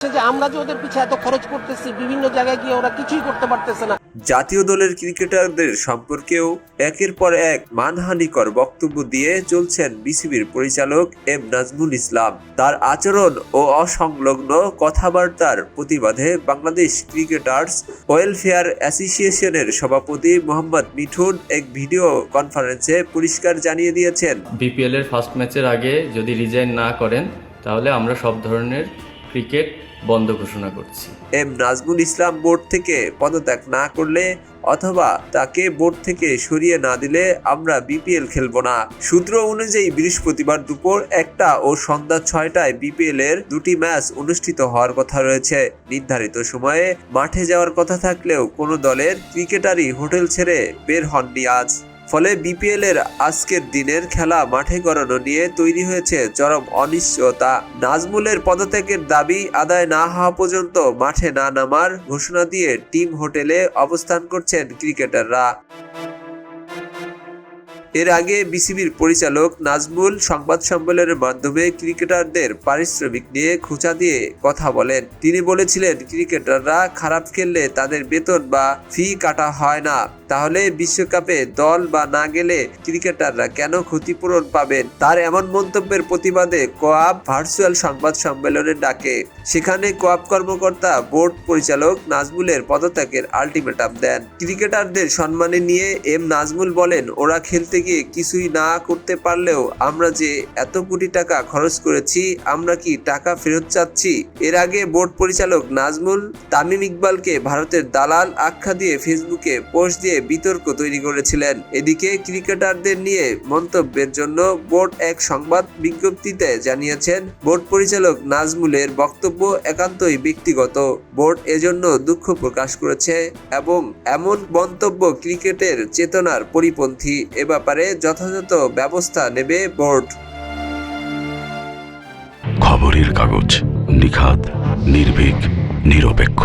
যে আমরা যে ওদের পিছে এত খরচ করতেছি, বিভিন্ন জায়গায় গিয়ে ওরা কিছুই করতে পারতেছে না। জাতীয় দলের ক্রিকেটারদের সম্পর্কেও একের পর এক মানহানিকর বক্তব্য দিয়ে চলছেন বিসিবির পরিচালক এম নাজমুল ইসলাম। তার আচরণ ও অসংলগ্ন কথাবার্তার প্রতিবাদে বাংলাদেশ ক্রিকেটার্স ওয়েলফেয়ার অ্যাসোসিয়েশনের সভাপতি মোহাম্মদ মিঠুন এক ভিডিও কনফারেন্সে পরিষ্কার জানিয়ে দিয়েছেন, বিপিএল এর ফার্স্ট ম্যাচের আগে যদি রিজাইন না করেন তাহলে আমরা সব ধরনের ক্রিকেট বন্ধ ঘোষণা করছি। এম নাজমুল ইসলাম বোর্ড থেকে পদত্যাগ না করলে অথবা তাকে বোর্ড থেকে সরিয়ে না দিলে আমরা বিপিএল খেলব না। সূত্র অনুযায়ী বৃহস্পতিবার দুপুর 1টা ও সন্ধ্যা 6টায় বিপিএল এর দুটি ম্যাচ অনুষ্ঠিত হওয়ার কথা রয়েছে। নির্ধারিত সময়ে মাঠে যাওয়ার কথা থাকলেও কোনো দলের ক্রিকেটারই হোটেল ছেড়ে বের হননি আজ। ফলে বিপিএল এর আজকের দিনের খেলা মাঠে করানো নিয়ে তৈরি হয়েছে চরম অনিশ্চয়তা। নাজমুলের পদত্যাগের দাবি আদায় না হওয়া পর্যন্ত মাঠে না নামার ঘোষণা দিয়ে টিম হোটেলে অবস্থান করছেন ক্রিকেটাররা। এর আগে বিসিবির পরিচালক নাজমুল সংবাদ সম্মেলনের মাধ্যমে ক্রিকেটারদের পারিশ্রমিক নিয়ে খোঁচা দিয়ে কথা বলেন। তিনি বলেছিলেন, ক্রিকেটাররা খারাপ খেললে তাদের বেতন বা ফি কাটা হয় না, তাহলে বিশ্বকাপে দল বা না গেলে ক্রিকেটাররা কেন ক্ষতিপূরণ পাবেন? তার এমন মন্তব্যের প্রতিবাদে কোয়াব ভার্চুয়াল সংবাদ সম্মেলনের ডাকে। সেখানে কোয়াব কর্মকর্তা বোর্ড পরিচালক নাজমুলের পদত্যাগের আলটিমেটাম দেন। ক্রিকেটারদের সম্মানে নিয়ে এম নাজমুল বলেন, ওরা খেলতে গিয়ে কিছুই না করতে পারলেও আমরা যে এত কোটি টাকা খরচ করেছি, আমরা কি টাকা ফেরত চাচ্ছি? এর আগে বোর্ড পরিচালক নাজমুল তামিম ইকবালকে ভারতের দালাল আখ্যা দিয়ে ফেসবুকে পোস্ট দিয়ে বিতর্ক তৈরি করেছিলেন। এদিকে ক্রিকেটারদের নিয়ে মন্তব্যের জন্য বোর্ড এক সংবাদ বিজ্ঞপ্তিতে জানিয়েছেন, বোর্ড পরিচালক নাজমুলের বক্তব্য একান্তই ব্যক্তিগত। বোর্ড এজন্য দুঃখ প্রকাশ করেছে এবং এমন মন্তব্য ক্রিকেটের চেতনার পরিপন্থী। এ ব্যাপারে যথাযথ ব্যবস্থা নেবে বোর্ড। খবরের কাগজ, নিখাত, নির্ভীক, নিরপেক্ষ।